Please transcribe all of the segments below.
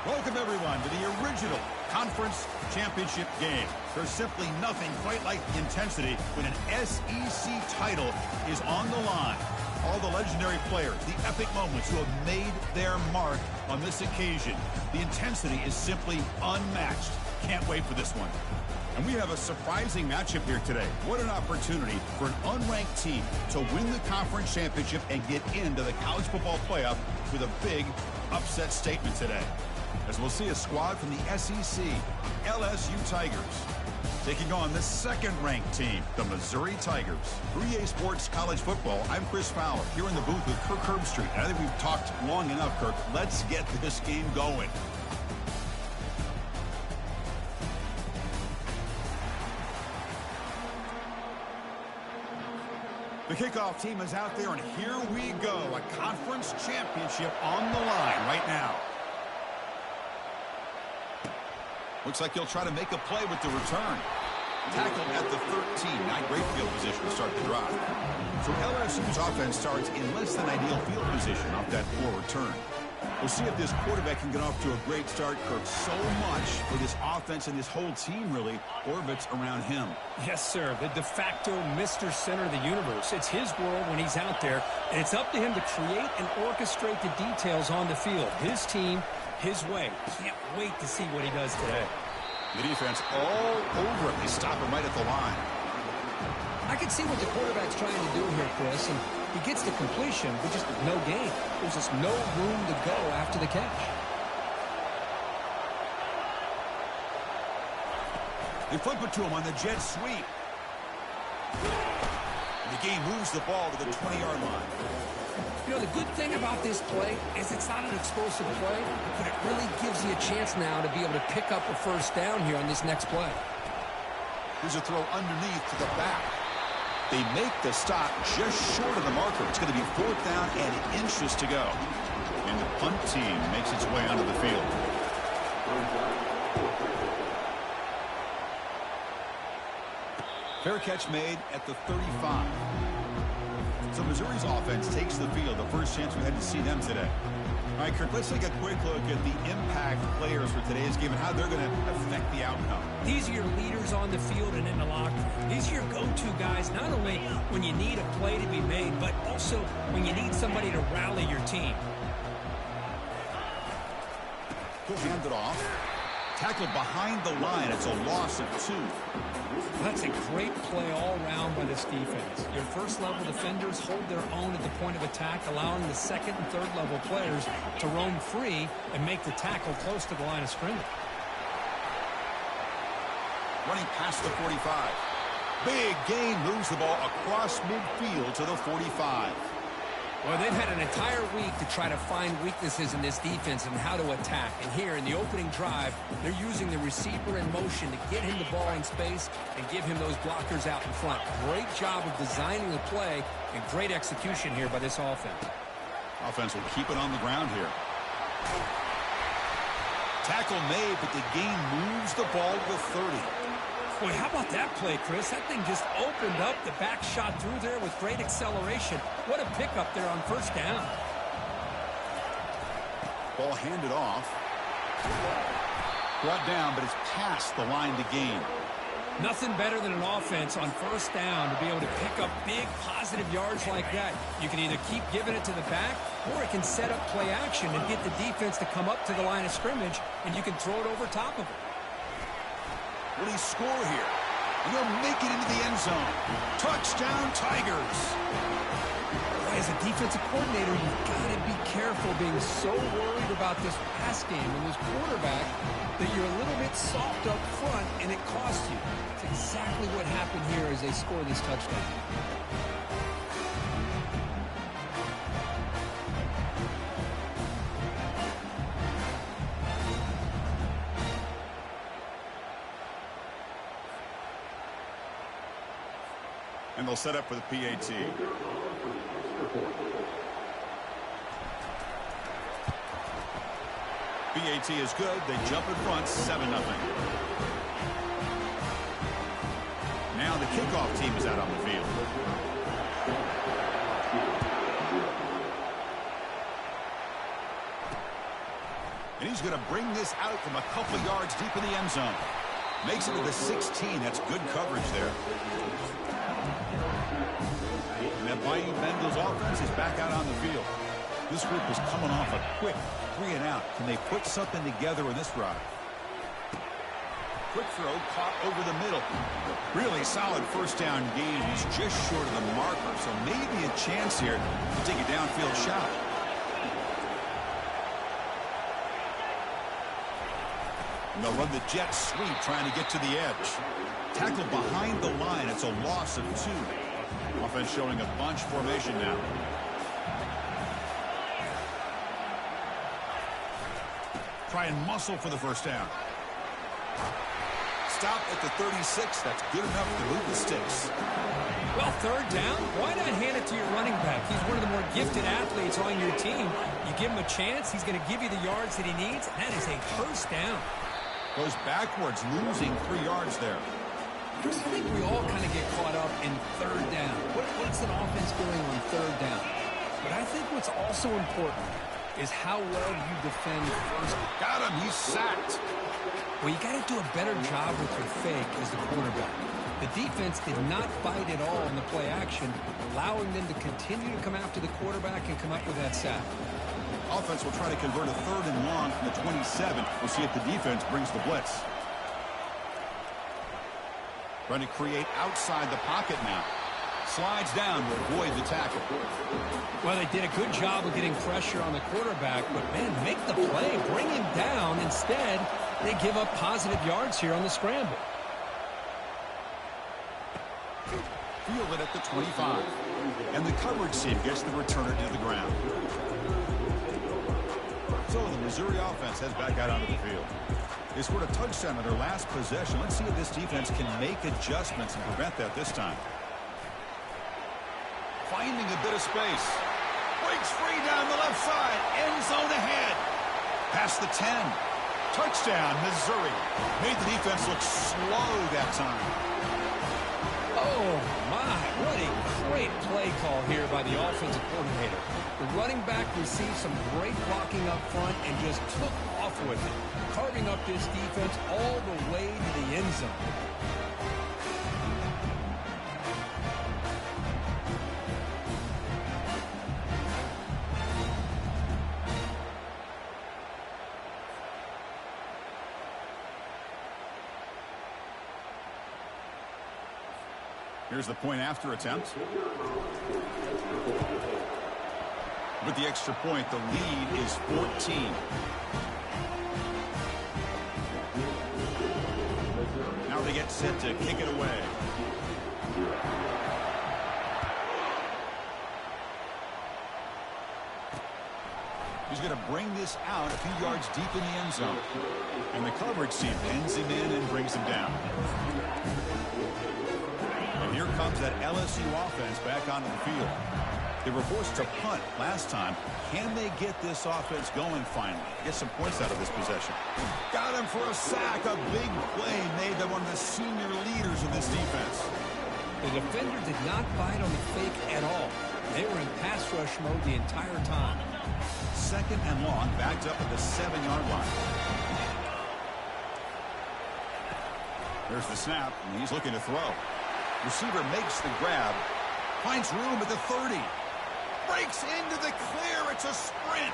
Welcome, everyone, to the original conference championship game. There's simply nothing quite like the intensity when an SEC title is on the line. All the legendary players, the epic moments who have made their mark on this occasion. The intensity is simply unmatched. Can't wait for this one. And we have a surprising matchup here today. What an opportunity for an unranked team to win the conference championship and get into the college football playoff with a big upset statement today. As we'll see a squad from the SEC, LSU Tigers, taking on the second-ranked team, the Missouri Tigers. For EA Sports College Football, I'm Chris Fowler, here in the booth with Kirk Herbstreit. And I think we've talked long enough, Kirk. Let's get this game going. The kickoff team is out there, and here we go. A conference championship on the line right now. Looks like he'll try to make a play with the return. Tackled at the 13. Not great field position to start the drive. So LSU's offense starts in less than ideal field position off that poor return. We'll see if this quarterback can get off to a great start, Kirk. So much for this offense and this whole team really orbits around him. Yes, sir. The de facto Mr. Center of the universe. It's his world when he's out there, and it's up to him to create and orchestrate the details on the field. His team, his way. Can't wait to see what he does today. The defense all over him. They stop him right at the line. I can see what the quarterback's trying to do here, Chris, and he gets the completion, but just no gain. There's just no room to go after the catch. They flip it to him on the jet sweep. The game moves the ball to the 20-yard line. You know, the good thing about this play is it's not an explosive play, but it really gives you a chance now to be able to pick up a first down here on this next play. Here's a throw underneath to the back. They make the stop just short of the marker. It's going to be 4th down and inches to go. And the punt team makes its way onto the field. Fair catch made at the 35. So Missouri's offense takes the field. The first chance we had to see them today. All right, Kirk, let's take a quick look at the impact players for today's game and how they're going to affect the outcome. These are your leaders on the field and in the locker room. These are your go-to guys, not only when you need a play to be made, but also when you need somebody to rally your team. He'll hand it off. Tackled behind the line. It's a loss of 2. That's a great play all around by this defense. Your first-level defenders hold their own at the point of attack, allowing the second and third-level players to roam free and make the tackle close to the line of scrimmage. Running past the 45. Big gain, moves the ball across midfield to the 45. Well, they've had an entire week to try to find weaknesses in this defense and how to attack. And here in the opening drive, they're using the receiver in motion to get him the ball in space and give him those blockers out in front. Great job of designing the play and great execution here by this offense. Offense will keep it on the ground here. Tackle made, but the gain moves the ball to the 30. Boy, how about that play, Chris? That thing just opened up. The back shot through there with great acceleration. What a pickup there on first down. Ball handed off. Brought down, but it's past the line to gain. Nothing better than an offense on first down to be able to pick up big positive yards like that. You can either keep giving it to the back, or it can set up play action and get the defense to come up to the line of scrimmage, and you can throw it over top of it. Will he score here? And they'll make it into the end zone. Touchdown, Tigers. As a defensive coordinator, you've got to be careful being so worried about this pass game and this quarterback that you're a little bit soft up front and it costs you. It's exactly what happened here as they score this touchdown. And they'll set up for the PAT. PAT is good. They jump in front, 7-0. Now the kickoff team is out on the field. And he's He's going to bring this out from a couple yards deep in the end zone. Makes it to the 16. That's good coverage there. And that Miami Bengals offense is back out on the field. This group is coming off a quick 3-and-out. Can they put something together in this drive? Quick throw caught over the middle. Really solid first down gain. He's just short of the marker, so maybe a chance here to take a downfield shot. And they'll run the jet sweep trying to get to the edge. Tackled behind the line. It's a loss of 2. Offense showing a bunch formation now. Try and muscle for the first down. Stop at the 36. That's good enough to move the sticks. Well, third down, why not hand it to your running back? He's one of the more gifted athletes on your team. You give him a chance, he's going to give you the yards that he needs. That is a first down. Goes backwards, losing 3 yards there. I think we all kind of get caught up in third down. What's an offense doing on third down? But I think what's also important is how well you defend first. Got him. He's sacked. Well, you got to do a better job with your fake as the quarterback. The defense did not bite at all in the play action, allowing them to continue to come after the quarterback and come up with that sack. Offense will try to convert a 3rd and long from the 27. We'll see if the defense brings the blitz. Trying to create outside the pocket now. Slides down to avoid the tackle. Well, they did a good job of getting pressure on the quarterback, but, man, make the play. Bring him down. Instead, they give up positive yards here on the scramble. Fielded at the 25. And the coverage team gets the returner to the ground. So the Missouri offense heads back out onto the field. They scored a touchdown on their last possession. Let's see if this defense can make adjustments and prevent that this time. Finding a bit of space. Breaks free down the left side. End zone ahead. Past the 10. Touchdown, Missouri. Made the defense look slow that time. Oh, my. What a great play call here by the offensive coordinator. The running back received some great blocking up front and just took off with it, carving up this defense all the way to the end zone. Here's the point after attempt. With the extra point, the lead is 14. Now they get set to kick it away. He's going to bring this out a few yards deep in the end zone. And the coverage team pins him in and brings him down. And here comes that LSU offense back onto the field. They were forced to punt last time. Can they get this offense going finally? Get some points out of this possession. Got him for a sack. A big play made by one of the senior leaders of this defense. The defender did not bite on the fake at all. They were in pass rush mode the entire time. 2nd and long, backed up at the 7-yard line. There's the snap, and he's looking to throw. Receiver makes the grab. Finds room at the 30. Breaks into the clear. It's a sprint.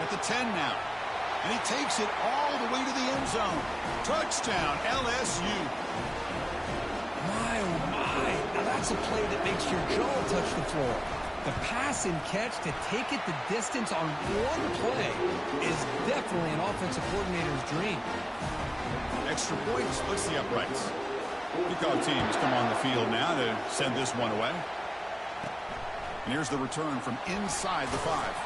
At the 10 now. And he takes it all the way to the end zone. Touchdown, LSU. My, oh my. Now that's a play that makes your jaw touch the floor. The pass and catch to take it the distance on one play is definitely an offensive coordinator's dream. Extra point splits the uprights. Kickoff teams come on the field now to send this one away. And here's the return from inside the 5.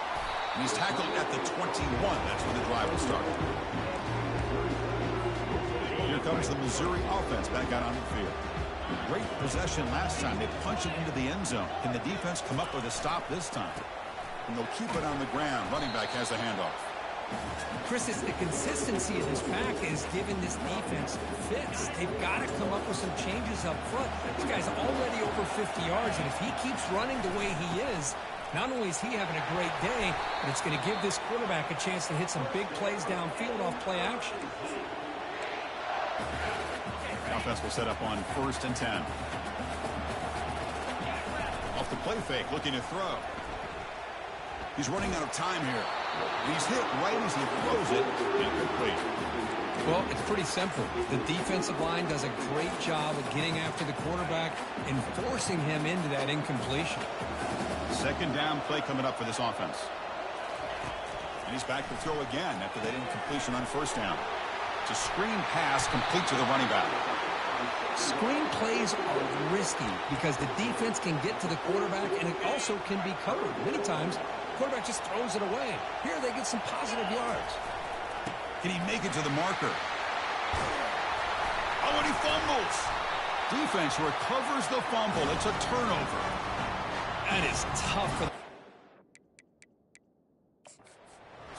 And he's tackled at the 21. That's where the drive will start. Here comes the Missouri offense back out on the field. Great possession last time. They punch it into the end zone. Can the defense come up with a stop this time? And they'll keep it on the ground. Running back has the handoff. Chris, it's the consistency of this pack is giving this defense fits. They've got to come up with some changes up front. This guy's already over 50 yards, and if he keeps running the way he is, Not only is he having a great day, but it's going to give this quarterback a chance to hit some big plays downfield off play action. The offense will set up on 1st and 10. Off the play fake, looking to throw. He's running out of time here. He's hit right as he throws it. Incomplete. Well, it's pretty simple. The defensive line does a great job of getting after the quarterback and forcing him into that incompletion. 2nd down play coming up for this offense. And he's back to throw again after that incompletion on 1st down. It's a screen pass complete to the running back. Screen plays are risky because the defense can get to the quarterback and it also can be covered. Many times, the quarterback just throws it away. Here they get some positive yards. Can he make it to the marker? Oh, and he fumbles. Defense recovers the fumble. It's a turnover. That is tough for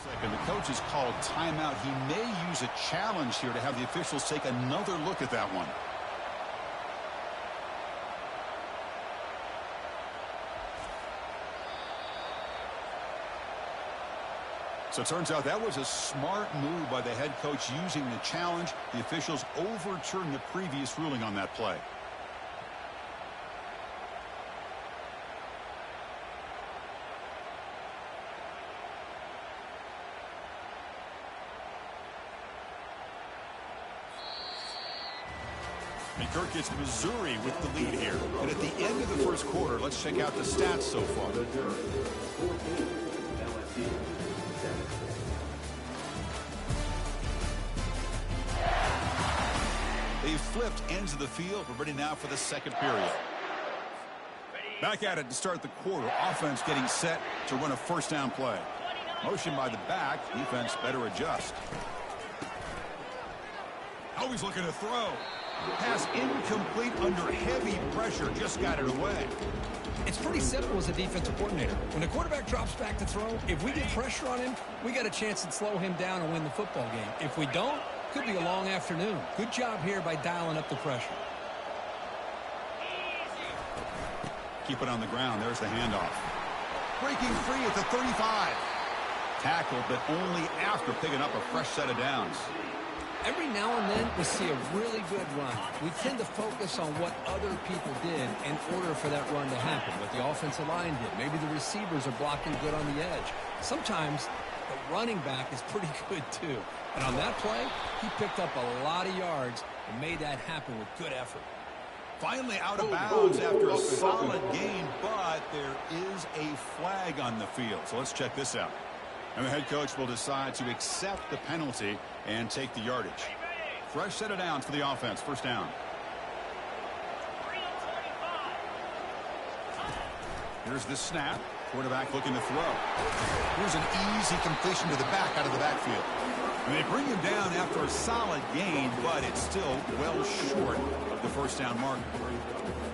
second. The coach has called timeout. He may use a challenge here to have the officials take another look at that one. So it turns out that was a smart move by the head coach using the challenge. The officials overturned the previous ruling on that play. And Kirk gets Missouri with the lead here. And at the end of the 1st quarter, let's check out the stats so far. They've flipped ends of the field. We're ready now for the 2nd period. Back at it to start the quarter. Offense getting set to run a 1st down play. Motion by the back. Defense better adjust. Always looking to throw. Pass incomplete under heavy pressure. Just got it away. It's pretty simple as a defensive coordinator. When the quarterback drops back to throw, if we get pressure on him, we got a chance to slow him down and win the football game. If we don't, could be a long afternoon. Good job here by dialing up the pressure. Keep it on the ground. There's the handoff. Breaking free at the 35. Tackled, but only after picking up a fresh set of downs. Every now and then we see a really good run. We tend to focus on what other people did in order for that run to happen, what the offensive line did. Maybe the receivers are blocking good on the edge. Sometimes the running back is pretty good too. And on that play, he picked up a lot of yards and made that happen with good effort. Finally out of bounds after a solid gain, but there is a flag on the field. So let's check this out. And the head coach will decide to accept the penalty and take the yardage. Fresh set of downs for the offense. 1st down. Here's the snap. Quarterback looking to throw. Here's an easy completion to the back out of the backfield. And they bring him down after a solid gain, but it's still well short of the 1st down mark.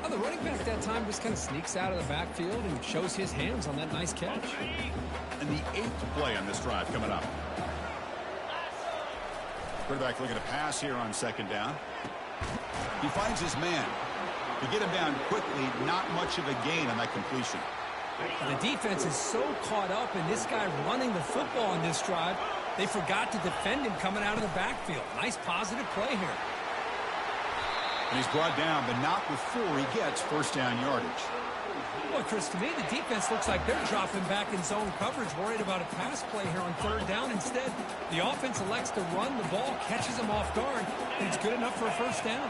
Well, the running back that time just kind of sneaks out of the backfield and shows his hands on that nice catch. And the 8th play on this drive coming up. Quarterback looking to pass here on 2nd down. He finds his man. To get him down quickly, not much of a gain on that completion. The defense is so caught up in this guy running the football on this drive, they forgot to defend him coming out of the backfield. Nice positive play here. And he's brought down, but not before he gets 1st down yardage. Well, Chris, to me, the defense looks like they're dropping back in zone coverage, worried about a pass play here on 3rd down. Instead, the offense elects to run the ball, catches them off guard, and it's good enough for a 1st down.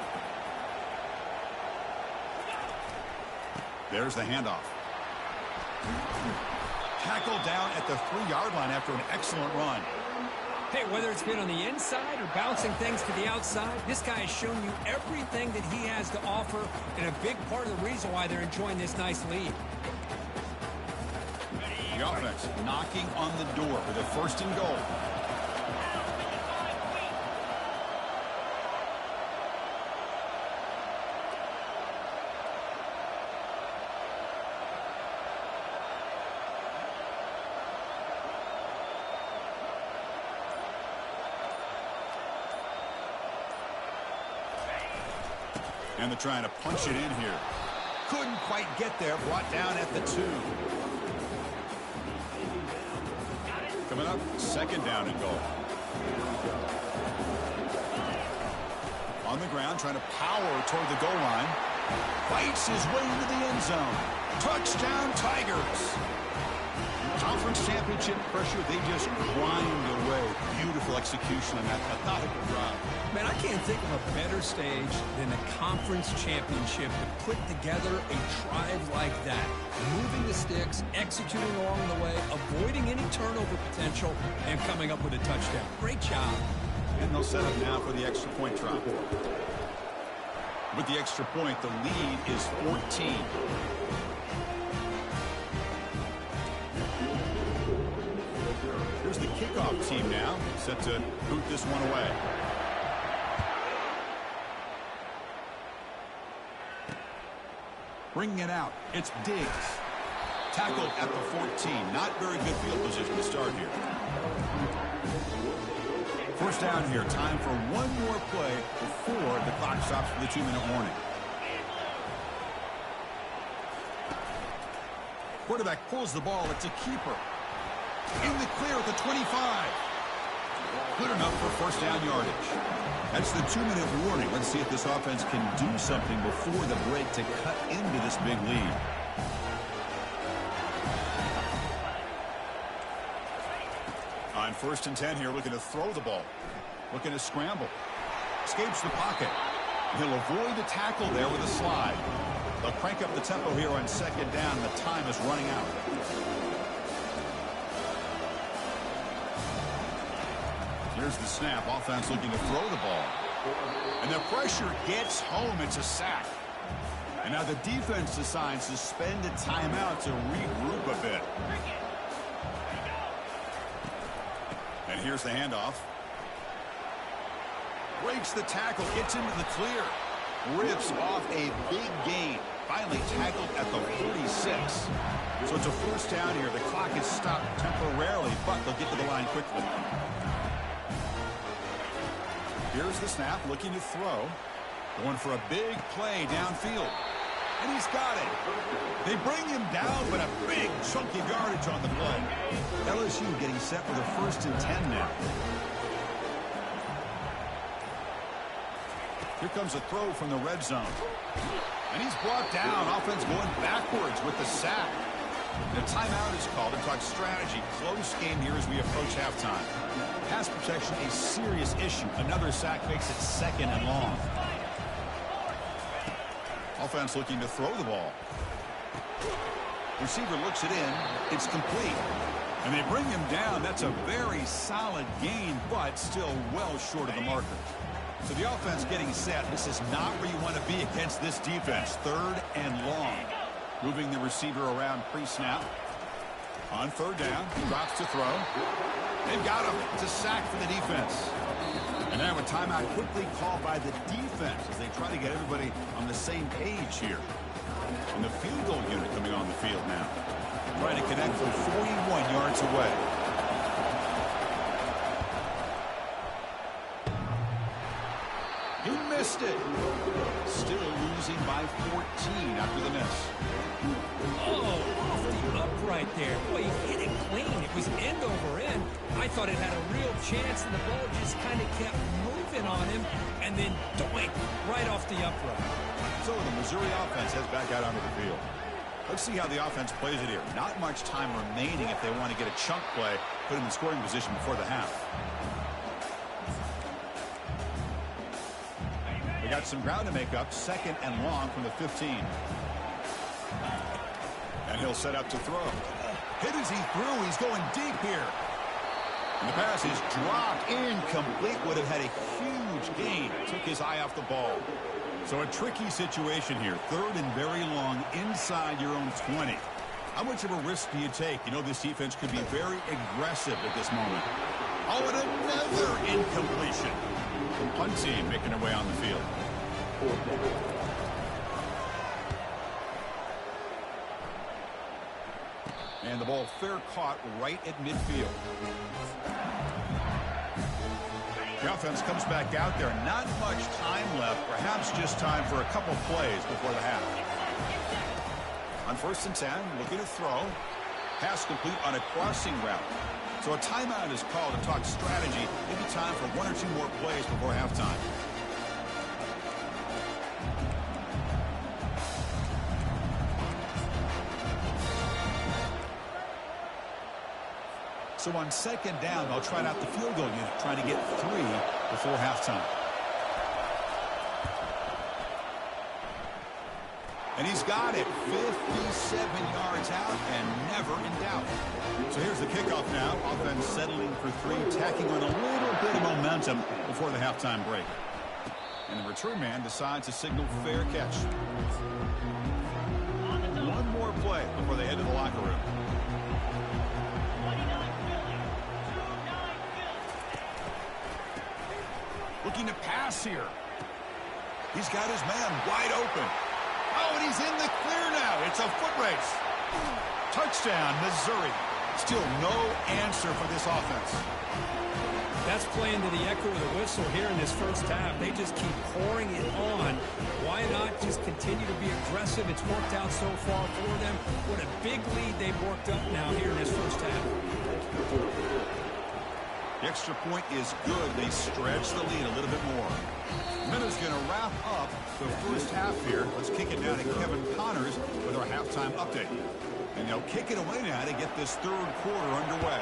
There's the handoff. Tackled down at the 3-yard line after an excellent run. Hey, whether it's been on the inside or bouncing things to the outside, this guy has shown you everything that he has to offer, and a big part of the reason why they're enjoying this nice lead. The offense knocking on the door with a 1st and goal. And they're trying to punch it in here. Couldn't quite get there. Brought down at the 2. Coming up, second down and goal. On the ground, trying to power toward the goal line. Fights his way into the end zone. Touchdown, Tigers. Conference championship pressure, they just grind away. Beautiful execution on that methodical drive. Man, I can't think of a better stage than the conference championship to put together a drive like that. Moving the sticks, executing along the way, avoiding any turnover potential, and coming up with a touchdown. Great job. And they'll set up now for the extra point drop. With the extra point, the lead is 14. Here's the kickoff team now, set to boot this one away. Bringing it out, it's Diggs. Tackled at the 14. Not very good field position to start here. First down here. Time for one more play before the clock stops for the 2-minute warning. Quarterback pulls the ball. It's a keeper. In the clear at the 25. Good enough for first down yardage. That's the 2-minute warning. Let's see if this offense can do something before the break to cut into this big lead. On 1st and 10 here, looking to throw the ball. Looking to scramble. Escapes the pocket. He'll avoid the tackle there with a slide. They'll crank up the tempo here on 2nd down. The time is running out. Here's the snap. Offense looking to throw the ball. And the pressure gets home. It's a sack. And now the defense decides to spend a timeout to regroup a bit. And here's the handoff. Breaks the tackle, gets into the clear. Rips off a big gain. Finally tackled at the 46. So it's a first down here. The clock is stopped temporarily, but they'll get to the line quickly. Here's the snap, looking to throw. Going for a big play downfield. And he's got it. They bring him down, but a big chunk of yardage on the play. LSU getting set for the 1st and 10 now. Here comes a throw from the red zone. And he's brought down. Offense going backwards with the sack. The timeout is called to talk strategy. Close game here as we approach halftime. Pass protection, a serious issue. Another sack makes it 2nd and long. Offense looking to throw the ball. Receiver looks it in. It's complete. And they bring him down. That's a very solid gain, but still well short of the marker. So the offense getting set. This is not where you want to be against this defense. 3rd and long. Moving the receiver around pre-snap. On 3rd down, he drops to throw. They've got him. It's a sack for the defense. And now a timeout quickly called by the defense as they try to get everybody on the same page here. And the field goal unit coming on the field now. Trying to connect from 41 yards away. He missed it. Still losing by 14 after the miss. Oh, off the upright there. Boy, he hit it clean. It was end over end. I thought it had a real chance, and the ball just kind of kept moving on him, and then doink, right off the upright. So the Missouri offense heads back out onto the field. Let's see how the offense plays it here. Not much time remaining if they want to get a chunk play, put him in scoring position before the half. They got some ground to make up. 2nd and long from the 15. And he'll set up to throw. Hit as he threw. He's going deep here. And the pass is dropped. Incomplete. Would have had a huge gain. Took his eye off the ball. So a tricky situation here. 3rd and very long inside your own 20. How much of a risk do you take? You know this defense could be very aggressive at this moment. Oh, and another incompletion. Punt team making their way on the field. And the ball fair caught right at midfield. The offense comes back out there. Not much time left. Perhaps just time for a couple plays before the half. On 1st and 10, looking to throw. Pass complete on a crossing route. So a timeout is called to talk strategy. Maybe time for one or two more plays before halftime. So on second down, they'll try out the field goal unit, trying to get 3 before halftime. And he's got it. 57 yards out and never in doubt. So here's the kickoff now. Offense settling for 3, tacking on a little bit of momentum before the halftime break. And the return man decides to signal fair catch. One more play before they head to the locker room. Looking to pass here. He's got his man wide open. Oh, and he's in the clear now. It's a foot race. Touchdown, Missouri. Still no answer for this offense. That's playing to the echo of the whistle here in this first half. They just keep pouring it on. Why not just continue to be aggressive? It's worked out so far for them. What a big lead they've worked up now here in this first half. The extra point is good. They stretch the lead a little bit more. Minutes going to wrap up the first half here. Let's kick it down to Kevin Connors with our halftime update. And they'll kick it away now to get this third quarter underway.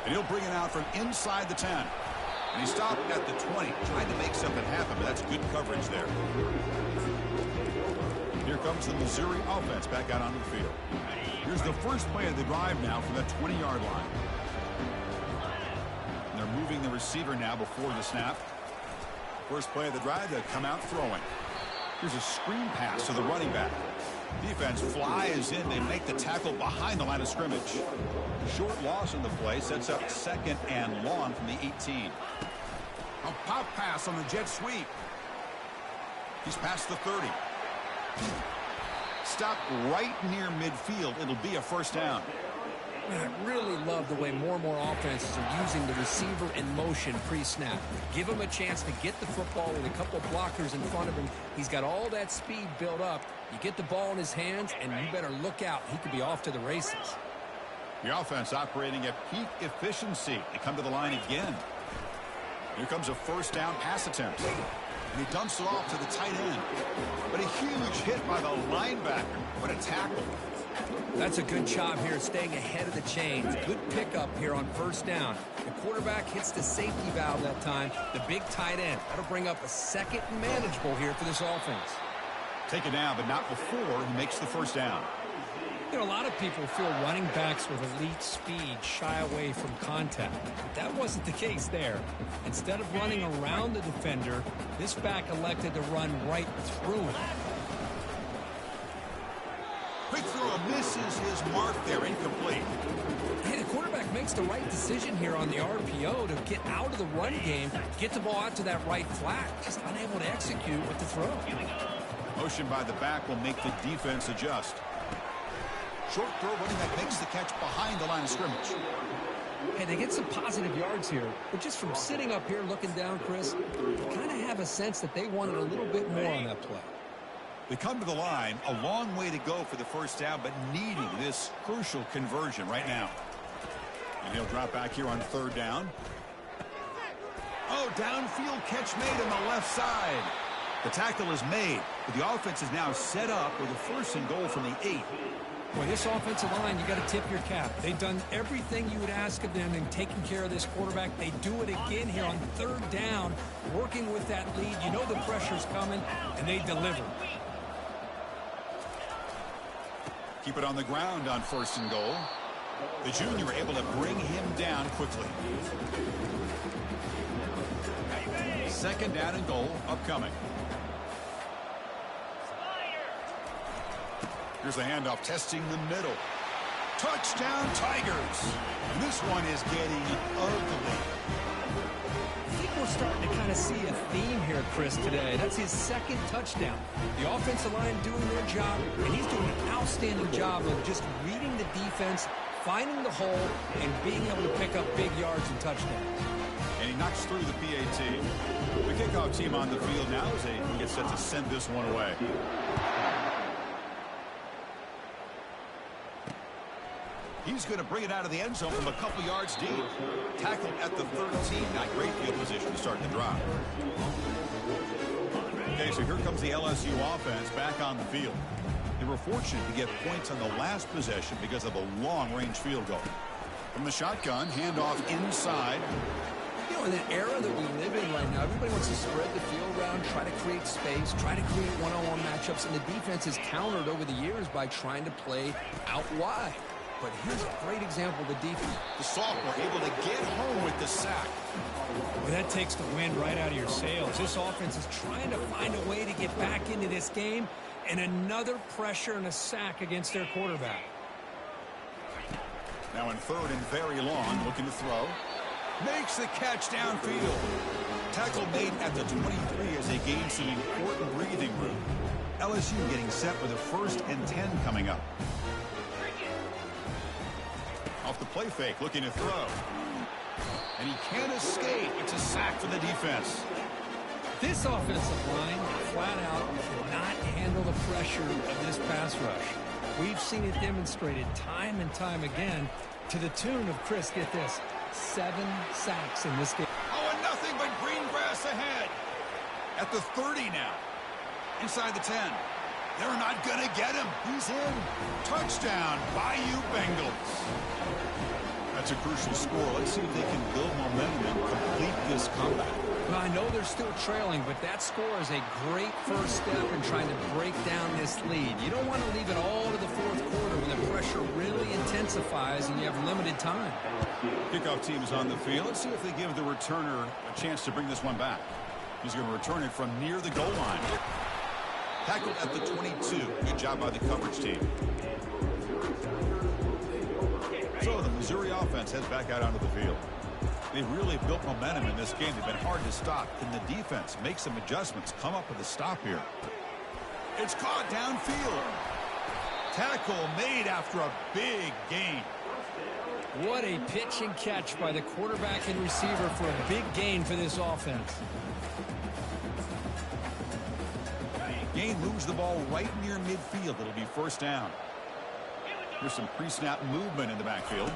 And he'll bring it out from inside the 10. And he stopped at the 20, trying to make something happen, but that's good coverage there. Here comes the Missouri offense back out onto the field. Here's the first play of the drive now from the 20-yard line. And they're moving the receiver now before the snap. First play of the drive, they'll come out throwing. Here's a screen pass to the running back. Defense flies in. They make the tackle behind the line of scrimmage. Short loss in the play sets up 2nd and long from the 18. A pop pass on the jet sweep. He's past the 30. Stopped right near midfield. It'll be a first down. I really love the way more and more offenses are using the receiver in motion pre-snap. Give him a chance to get the football with a couple of blockers in front of him. He's got all that speed built up. You get the ball in his hands, and you better look out. He could be off to the races. The offense operating at peak efficiency. They come to the line again. Here comes a first down pass attempt. And he dumps it off to the tight end. But a huge hit by the linebacker. What a tackle. That's a good job here staying ahead of the chains. Good pickup here on first down. The quarterback hits the safety valve that time. The big tight end. That'll bring up a second and manageable here for this offense. Take it down, but not before he makes the first down. You know, a lot of people feel running backs with elite speed shy away from contact. But that wasn't the case there. Instead of running around the defender, this back elected to run right through him. Quick throw misses his mark there, incomplete. Hey, the quarterback makes the right decision here on the RPO to get out of the run game, get the ball out to that right flat, just unable to execute with the throw. Motion by the back will make the defense adjust. Short throw, running back makes the catch behind the line of scrimmage. Hey, they get some positive yards here, but just from sitting up here looking down, Chris, you kind of have a sense that they wanted a little bit more on that play. They come to the line, a long way to go for the first down, but needing this crucial conversion right now. And he'll drop back here on third down. Oh, downfield catch made on the left side. The tackle is made, but the offense is now set up with a first and goal from the 8. Boy, this offensive line, you got to tip your cap. They've done everything you would ask of them in taking care of this quarterback. They do it again here on third down, working with that lead. You know the pressure's coming, and they deliver. Keep it on the ground on first and goal. The junior able to bring him down quickly. Second down and goal upcoming. Here's the handoff, testing the middle. Touchdown, Tigers. And this one is getting ugly. I think we're starting to kind of see a theme here, Chris, today. That's his second touchdown. The offensive line doing their job, and he's doing an outstanding job of just reading the defense, finding the hole, and being able to pick up big yards and touchdowns. And he knocks through the PAT. The kickoff team on the field now as they get set to send this one away. He's going to bring it out of the end zone from a couple yards deep. Tackled at the 13. Got great field position to start the drive. Okay, so here comes the LSU offense back on the field. They were fortunate to get points on the last possession because of a long-range field goal. From the shotgun, handoff inside. You know, in an era that we live in right now, everybody wants to spread the field around, try to create space, try to create one-on-one matchups, and the defense has countered over the years by trying to play out wide. But here's a great example of the defense. The sophomore able to get home with the sack. Well, that takes the wind right out of your sails. This offense is trying to find a way to get back into this game, and another pressure and a sack against their quarterback. Now in third and very long, looking to throw. Makes the catch downfield. Tackle made at the 23 as they gain some important breathing room. LSU getting set with a 1st and 10 coming up. Off the play fake, looking to throw. And he can't escape. It's a sack for the defense. This offensive line, flat out, cannot handle the pressure of this pass rush. We've seen it demonstrated time and time again to the tune of, Chris, get this, 7 sacks in this game. Oh, and nothing but green grass ahead. At the 30 now. Inside the 10. They're not going to get him. He's in. Touchdown, Bayou Bengals. That's a crucial score. Let's see if they can build momentum and complete this comeback. Well, I know they're still trailing, but that score is a great first step in trying to break down this lead. You don't want to leave it all to the fourth quarter when the pressure really intensifies and you have limited time. Kickoff team is on the field. Let's see if they give the returner a chance to bring this one back. He's going to return it from near the goal line. Tackled at the 22. Good job by the coverage team. So the Missouri offense heads back out onto the field. They've really built momentum in this game. They've been hard to stop. Can the defense make some adjustments? Come up with a stop here. It's caught downfield. Tackle made after a big gain. What a pitch and catch by the quarterback and receiver for a big gain for this offense. Gain moves the ball right near midfield. It'll be 1st down. Here's some pre-snap movement in the backfield.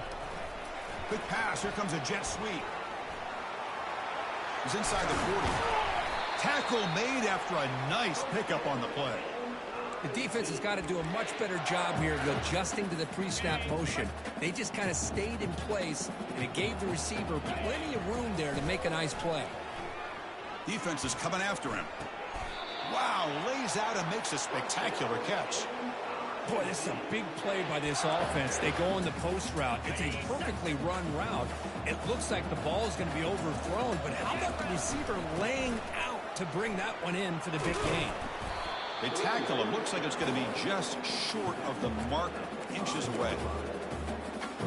Quick pass. Here comes a jet sweep. He's inside the 40. Tackle made after a nice pickup on the play. The defense has got to do a much better job here of adjusting to the pre-snap motion. They just kind of stayed in place, and it gave the receiver plenty of room there to make a nice play. Defense is coming after him. Wow, lays out and makes a spectacular catch. Boy, this is a big play by this offense. They go on the post route. It's a perfectly run route. It looks like the ball is going to be overthrown, but how about the receiver laying out to bring that one in for the big gain? They tackle him. Looks like it's going to be just short of the mark, inches away.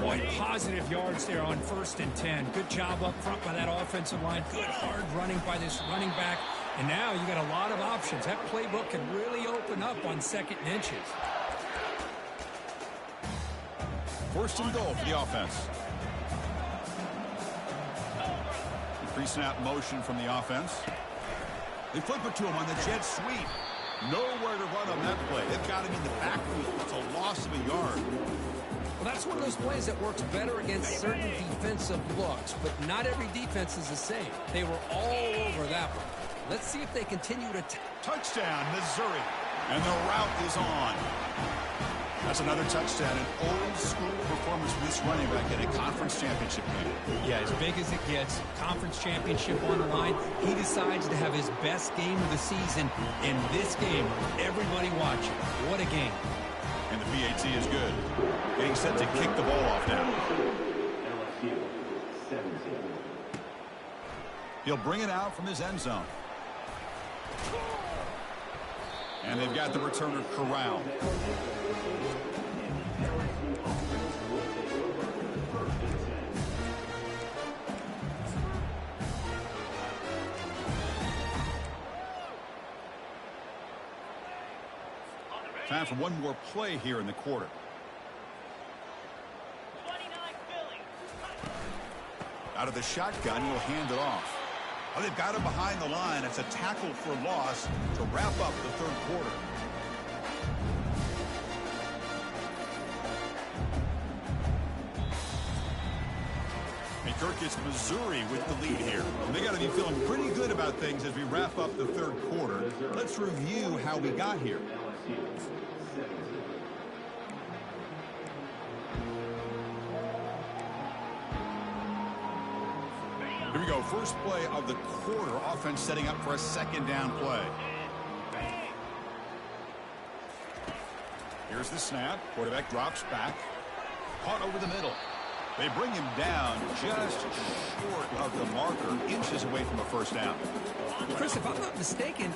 Boy, positive yards there on 1st and 10. Good job up front by that offensive line. Good hard running by this running back. And now you got a lot of options. That playbook can really open up on 2nd and inches. 1st and goal for the offense. The pre-snap motion from the offense. They flip it to him on the jet sweep. Nowhere to run on that play. They've got him in the backfield. It's a loss of a yard. Well, that's one of those plays that works better against certain defensive looks, but not every defense is the same. They were all over that one. Let's see if they continue to... Touchdown, Missouri. And the route is on. That's another touchdown. An old-school performance from this running back in a conference championship game. Yeah, as big as it gets, conference championship on the line. He decides to have his best game of the season in this game. Everybody watching. What a game. And the PAT is good. Getting set to kick the ball off now. He'll bring it out from his end zone. And they've got the returner corralled. Time for one more play here in the quarter. Out of the shotgun, he'll hand it off. Oh, they've got him behind the line. It's a tackle for loss to wrap up the 3rd quarter. Kirk, it's Missouri with the lead here. And they got to be feeling pretty good about things as we wrap up the third quarter. Let's review how we got here. Here we go. First play of the quarter. Offense setting up for a second down play. Here's the snap. Quarterback drops back. Caught over the middle. They bring him down just short of the marker, inches away from a first down. Chris, if I'm not mistaken,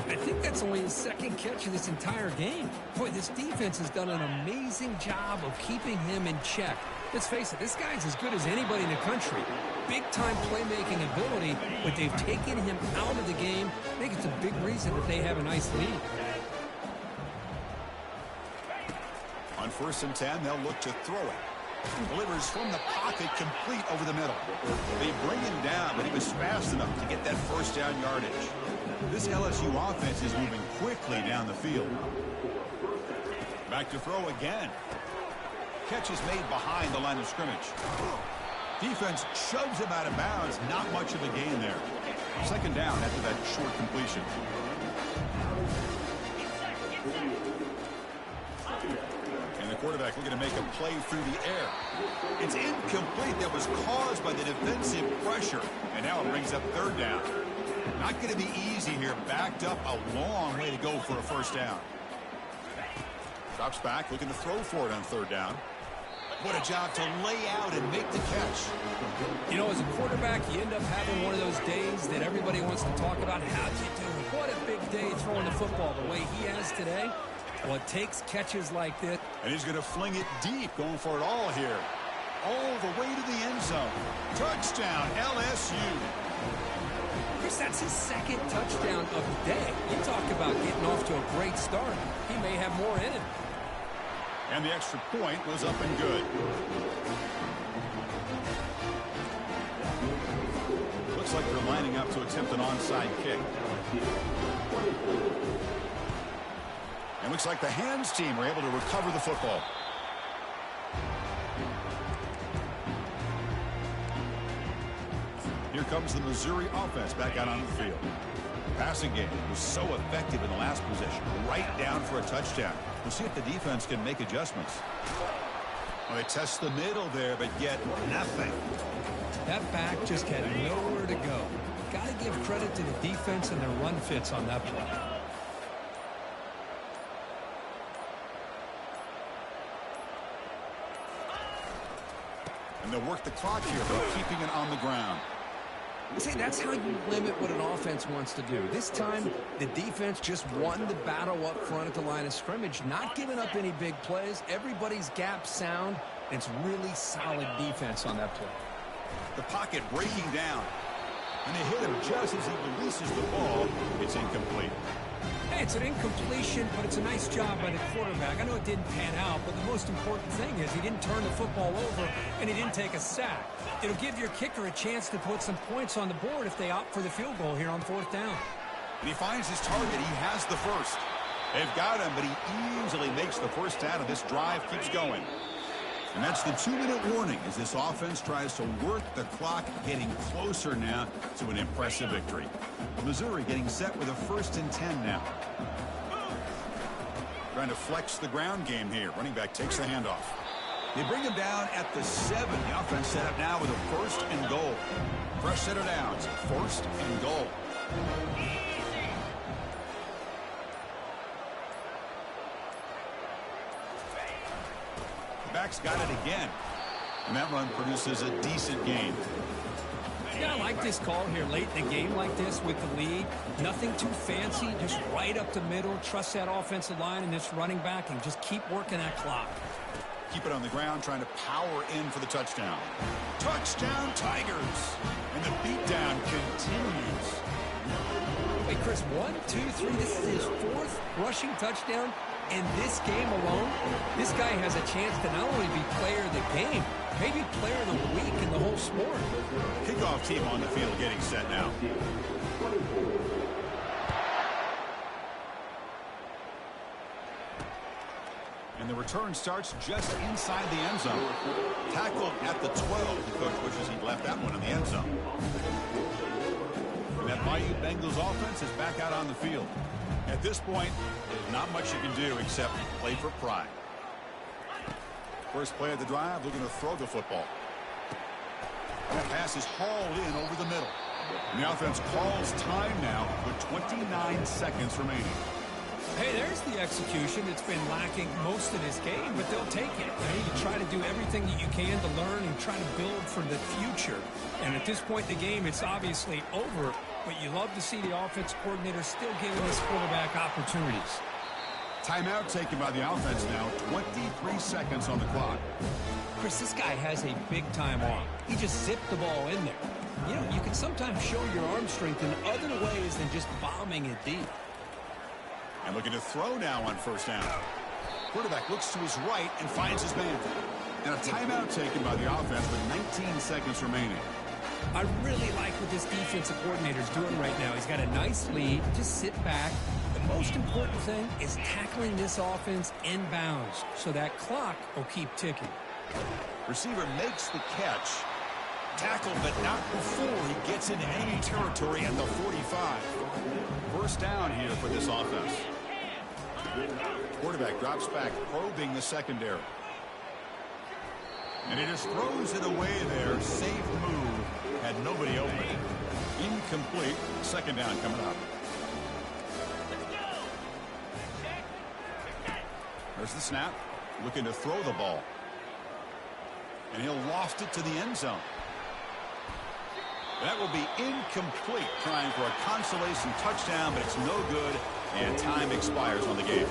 I think that's only his second catch of this entire game. Boy, this defense has done an amazing job of keeping him in check. Let's face it, this guy's as good as anybody in the country. Big-time playmaking ability, but they've taken him out of the game. I think it's a big reason that they have a nice lead. On 1st and 10, they'll look to throw it. Delivers from the pocket, complete over the middle. They bring him down, but he was fast enough to get that first down yardage. This LSU offense is moving quickly down the field. Back to throw again. Catch is made behind the line of scrimmage. Defense shoves him out of bounds. Not much of a gain there. Second down after that short completion. Quarterback looking to make a play through the air. It's incomplete. That was caused by the defensive pressure. And now it brings up third down. Not going to be easy here. Backed up a long way to go for a first down. Drops back, looking to throw for it on third down. What a job to lay out and make the catch. You know, as a quarterback, you end up having one of those days that everybody wants to talk about. How'd you do? What a big day throwing the football the way he has today. Well, it takes catches like this. And he's going to fling it deep, going for it all here. All the way to the end zone. Touchdown, LSU. Chris, that's his second touchdown of the day. You talk about getting off to a great start. He may have more in it. And the extra point was up and good. Looks like they're lining up to attempt an onside kick. And looks like the hands team are able to recover the football. Here comes the Missouri offense back out on the field. Passing game was so effective in the last possession. Right down for a touchdown. We'll see if the defense can make adjustments. Well, they test the middle there, but get nothing. That back just had nowhere to go. Got to give credit to the defense and their run fits on that play. And they'll work the clock here by keeping it on the ground. See, that's how you limit what an offense wants to do. This time, the defense just won the battle up front at the line of scrimmage, not giving up any big plays. Everybody's gap sound. It's really solid defense on that play. The pocket breaking down. And they hit him just as he releases the ball. It's incomplete. Hey, it's an incompletion, but it's a nice job by the quarterback. I know it didn't pan out, but the most important thing is he didn't turn the football over and he didn't take a sack. It'll give your kicker a chance to put some points on the board if they opt for the field goal here on 4th down. And he finds his target. He has the first. They've got him, but he easily makes the first down, and this drive keeps going. And that's the 2-minute warning as this offense tries to work the clock, getting closer now to an impressive victory. Missouri getting set with a 1st and 10 now. Trying to flex the ground game here. Running back takes the handoff. They bring him down at the 7. The offense set up now with a 1st and goal. Fresh set of downs. 1st and goal. Back's got it again. And that run produces a decent gain. Yeah, I like this call here late in the game like this with the lead. Nothing too fancy, just right up the middle. Trust that offensive line and this running back and just keep working that clock. Keep it on the ground, trying to power in for the touchdown. Touchdown, Tigers! And the beatdown continues. Wait, Chris, 1, 2, 3, this is his 4th rushing touchdown. In this game alone, this guy has a chance to not only be player of the game, maybe player of the week in the whole sport. Kickoff team on the field getting set now. And the return starts just inside the end zone. Tackled at the 12. The coach wishes he'd left that one in the end zone. And that Bayou Bengals offense is back out on the field. At this point, there's not much you can do except play for pride. First play of the drive, looking to throw the football. That pass is hauled in over the middle. And the offense calls time now with 29 seconds remaining. Hey, there's the execution that's been lacking most of this game, but they'll take it. You try to do everything that you can to learn and try to build for the future. And at this point in the game, it's obviously over, but you love to see the offense coordinator still giving this quarterback opportunities. Timeout taken by the offense now. 23 seconds on the clock. Chris, this guy has a big-time arm. He just zipped the ball in there. You know, you can sometimes show your arm strength in other ways than just bombing it deep. And looking to throw now on first down. Quarterback looks to his right and finds his man. And a timeout taken by the offense with 19 seconds remaining. I really like what this defensive coordinator's doing right now. He's got a nice lead. Just sit back. The most important thing is tackling this offense inbounds so that clock will keep ticking. Receiver makes the catch. Tackled, but not before he gets into enemy territory at the 45. First down here for this offense. Quarterback drops back, probing the secondary. And he just throws it away there. Safe move. Had nobody open. Incomplete. Second down coming up. There's the snap. Looking to throw the ball. And he'll loft it to the end zone. That will be incomplete, trying for a consolation touchdown, but it's no good, and time expires on the game.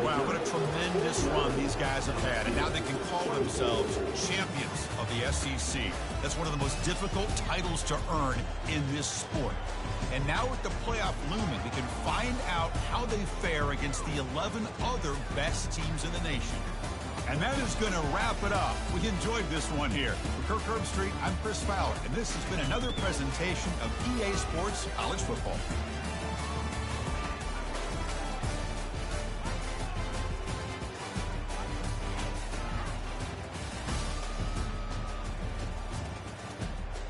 Wow, what a tremendous run these guys have had, and now they can call themselves champions of the SEC. That's one of the most difficult titles to earn in this sport. And now with the playoff looming, we can find out how they fare against the 11 other best teams in the nation. And that is going to wrap it up. We enjoyed this one here. For Kirk Herbstreit, I'm Chris Fowler, and this has been another presentation of EA Sports College Football.